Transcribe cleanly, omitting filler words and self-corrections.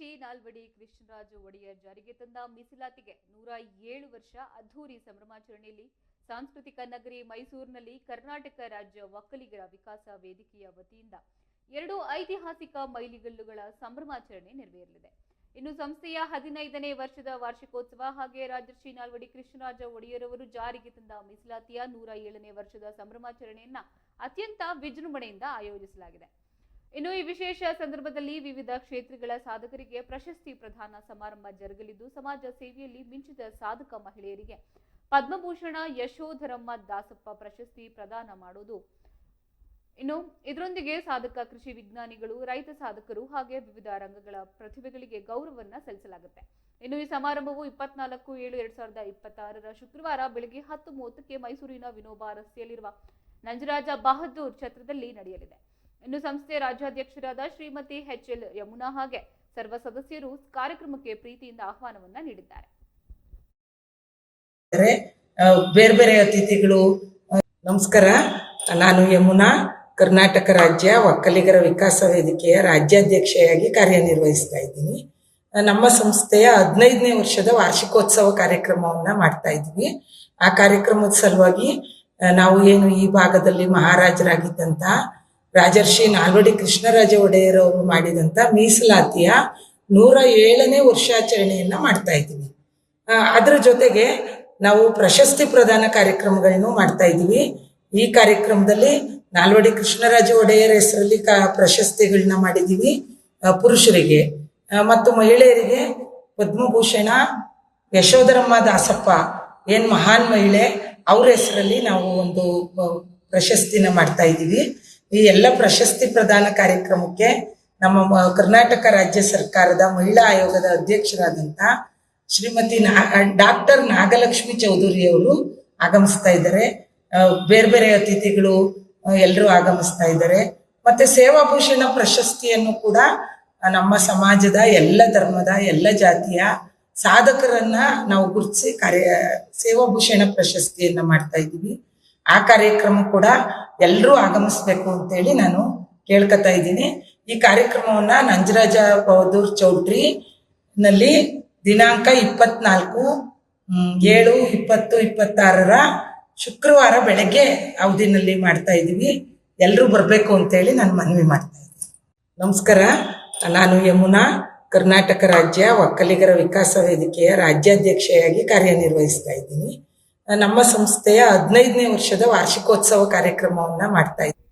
ರಾಜರ್ಷಿ ನಾಲ್ವಡಿ ಕೃಷ್ಣರಾಜ ಒಡೆಯರ್ ಜಾರಿಗೆ ತಂದ ಮೀಸಲಾತಿಗೆ 107 ವರ್ಷ ಅದ್ಧೂರಿ ಸಂಭ್ರಮಾಚರಣೆಯಲ್ಲಿ ಸಾಂಸ್ಕೃತಿಕ ನಗರಿ ಮೈಸೂರಿನಲ್ಲಿ ಕರ್ನಾಟಕ ರಾಜ್ಯ ಒಕ್ಕಲಿಗರ ವಿಕಾಸ ವೇದಿಕೆಯ ವತಿಯಿಂದ 2 ಐತಿಹಾಸಿಕ ಮೈಲಿಗಲ್ಲುಗಳ ಸಂಭ್ರಮಾಚರಣೆ ನೆರವೇರಲಿದೆ. ಇನ್ನು ಸಂಸ್ಥೆಯ 15ನೇ ವರ್ಷದ ವಾರ್ಷಿಕೋತ್ಸವ ಹಾಗೆ ರಾಜರ್ಷಿ ನಾಲ್ವಡಿ ಕೃಷ್ಣರಾಜ ಒಡೆಯರ್ ಅವರು ಜಾರಿಗೆ ತಂದ ಮೀಸಲಾತಿಯ 107ನೇ ವರ್ಷದ ಸಂಭ್ರಮಾಚರಣೆಯನ್ನ ಅತ್ಯಂತ ವಿಜೃಂಭಣೆಯಿಂದ ಆಯೋಜಿಸಲಾಗಿದೆ. ಇನ್ನು ಈ ವಿಶೇಷ ಸಂದರ್ಭದಲ್ಲಿ ವಿವಿಧ ಕ್ಷೇತ್ರಗಳ ಸಾಧಕರಿಗೆ ಪ್ರಶಸ್ತಿ ಪ್ರದಾನ ಸಮಾರಂಭ ಜರುಗಲಿದ್ದು, ಸಮಾಜ ಸೇವೆಯಲ್ಲಿ ಮಿಂಚಿದ ಸಾಧಕ ಮಹಿಳೆಯರಿಗೆ ಪದ್ಮಭೂಷಣ ಯಶೋಧರಮ್ಮ ದಾಸಪ್ಪ ಪ್ರಶಸ್ತಿ ಪ್ರದಾನ ಮಾಡುವುದು. ಇನ್ನು ಇದರೊಂದಿಗೆ ಸಾಧಕ ಕೃಷಿ ವಿಜ್ಞಾನಿಗಳು, ರೈತ ಸಾಧಕರು ಹಾಗೆ ವಿವಿಧ ರಂಗಗಳ ಪ್ರತಿಭೆಗಳಿಗೆ ಗೌರವವನ್ನ ಸಲ್ಲಿಸಲಾಗುತ್ತೆ. ಇನ್ನು ಈ ಸಮಾರಂಭವು 24/7/2026 ಶುಕ್ರವಾರ ಬೆಳಗ್ಗೆ 10:30ಕ್ಕೆ ಮೈಸೂರಿನ ವಿನೋಬಾ ರಸ್ತೆಯಲ್ಲಿರುವ ನಂಜರಾಜ ಬಹದ್ದೂರ್ ಛತ್ರದಲ್ಲಿ ನಡೆಯಲಿದೆ. ಇನ್ನು ಸಂಸ್ಥೆ ರಾಜ್ಯಾಧ್ಯಕ್ಷರಾದ ಶ್ರೀಮತಿ ಎಚ್.ಎಲ್. ಯಮುನಾ ಹಾಗೆ ಸರ್ವ ಸದಸ್ಯರು ಕಾರ್ಯಕ್ರಮಕ್ಕೆ ಪ್ರೀತಿಯಿಂದ ಆಹ್ವಾನವನ್ನ ನೀಡಿದ್ದಾರೆ. ಬೇರೆ ಬೇರೆ ಅತಿಥಿಗಳು, ನಮಸ್ಕಾರ. ನಾನು ಯಮುನಾ, ಕರ್ನಾಟಕ ರಾಜ್ಯ ಒಕ್ಕಲಿಗರ ವಿಕಾಸ ವೇದಿಕೆಯ ರಾಜ್ಯಾಧ್ಯಕ್ಷೆಯಾಗಿ ಕಾರ್ಯನಿರ್ವಹಿಸ್ತಾ ಇದ್ದೀನಿ. ನಮ್ಮ ಸಂಸ್ಥೆಯ 15ನೇ ವರ್ಷದ ವಾರ್ಷಿಕೋತ್ಸವ ಕಾರ್ಯಕ್ರಮವನ್ನ ಮಾಡ್ತಾ ಇದ್ವಿ. ಆ ಕಾರ್ಯಕ್ರಮದ ಸಲುವಾಗಿ ನಾವು ಏನು ಈ ಭಾಗದಲ್ಲಿ ಮಹಾರಾಜರಾಗಿದ್ದಂತ ರಾಜರ್ಷಿ ನಾಲ್ವಡಿ ಕೃಷ್ಣರಾಜ ಒಡೆಯರ್ ಅವರು ಮಾಡಿದಂತ ಮೀಸಲಾತಿಯ 107ನೇ ವರ್ಷಾಚರಣೆಯನ್ನ ಮಾಡ್ತಾ ಇದ್ದೀವಿ. ಅದರ ಜೊತೆಗೆ ನಾವು ಪ್ರಶಸ್ತಿ ಪ್ರದಾನ ಕಾರ್ಯಕ್ರಮಗಳನ್ನು ಮಾಡ್ತಾ ಇದ್ದೀವಿ. ಈ ಕಾರ್ಯಕ್ರಮದಲ್ಲಿ ನಾಲ್ವಡಿ ಕೃಷ್ಣರಾಜ ಒಡೆಯರ್ ಹೆಸರಲ್ಲಿ ಪ್ರಶಸ್ತಿಗಳನ್ನ ಮಾಡಿದ್ದೀವಿ. ಪುರುಷರಿಗೆ ಮತ್ತು ಮಹಿಳೆಯರಿಗೆ ಪದ್ಮಭೂಷಣ ಯಶೋಧರಮ್ಮ ದಾಸಪ್ಪ ಏನ್ ಮಹಾನ್ ಮಹಿಳೆ, ಅವ್ರ ಹೆಸರಲ್ಲಿ ನಾವು ಒಂದು ಪ್ರಶಸ್ತಿನ ಮಾಡ್ತಾ ಇದ್ದೀವಿ. ಈ ಎಲ್ಲ ಪ್ರಶಸ್ತಿ ಪ್ರದಾನ ಕಾರ್ಯಕ್ರಮಕ್ಕೆ ನಮ್ಮ ಕರ್ನಾಟಕ ರಾಜ್ಯ ಸರ್ಕಾರದ ಮಹಿಳಾ ಆಯೋಗದ ಅಧ್ಯಕ್ಷರಾದಂತ ಶ್ರೀಮತಿ ಡಾಕ್ಟರ್ ನಾಗಲಕ್ಷ್ಮಿ ಚೌಧರಿ ಅವರು ಆಗಮಿಸ್ತಾ ಇದ್ದಾರೆ. ಬೇರೆ ಬೇರೆ ಅತಿಥಿಗಳು ಎಲ್ಲರೂ ಆಗಮಿಸ್ತಾ ಇದ್ದಾರೆ. ಮತ್ತೆ ಸೇವಾಭೂಷಣ ಪ್ರಶಸ್ತಿಯನ್ನು ಕೂಡ ನಮ್ಮ ಸಮಾಜದ ಎಲ್ಲ ಧರ್ಮದ ಎಲ್ಲ ಜಾತಿಯ ಸಾಧಕರನ್ನ ನಾವು ಗುರುತಿಸಿ ಸೇವಾಭೂಷಣ ಪ್ರಶಸ್ತಿಯನ್ನ ಮಾಡ್ತಾ ಇದ್ದೀವಿ. ಆ ಕಾರ್ಯಕ್ರಮ ಕೂಡ ಎಲ್ಲರೂ ಆಗಮಿಸ್ಬೇಕು ಅಂತೇಳಿ ನಾನು ಕೇಳ್ಕೊತಾ ಇದ್ದೀನಿ. ಈ ಕಾರ್ಯಕ್ರಮವನ್ನ ನಂಜರಾಜ ಬಹದ್ದೂರ್ ಚೌಟ್ರಿ ನಲ್ಲಿ ದಿನಾಂಕ 24/7/2026 ಶುಕ್ರವಾರ ಬೆಳಗ್ಗೆ ಅವಧಿನಲ್ಲಿ ಮಾಡ್ತಾ ಇದ್ದೀವಿ. ಎಲ್ಲರೂ ಬರಬೇಕು ಅಂತೇಳಿ ನಾನು ಮನವಿ ಮಾಡ್ತಾ ಇದ್ದೀನಿ. ನಮಸ್ಕಾರ. ನಾನು ಯಮುನಾ, ಕರ್ನಾಟಕ ರಾಜ್ಯ ಒಕ್ಕಲಿಗರ ವಿಕಾಸ ವೇದಿಕೆಯ ರಾಜ್ಯಾಧ್ಯಕ್ಷೆಯಾಗಿ ಕಾರ್ಯನಿರ್ವಹಿಸ್ತಾ ಇದ್ದೀನಿ. ನಮ್ಮ ಸಂಸ್ಥೆಯ 15ನೇ ವರ್ಷದ ವಾರ್ಷಿಕೋತ್ಸವ ಕಾರ್ಯಕ್ರಮವನ್ನ ಮಾಡ್ತಾ ಇದ್ದೀವಿ.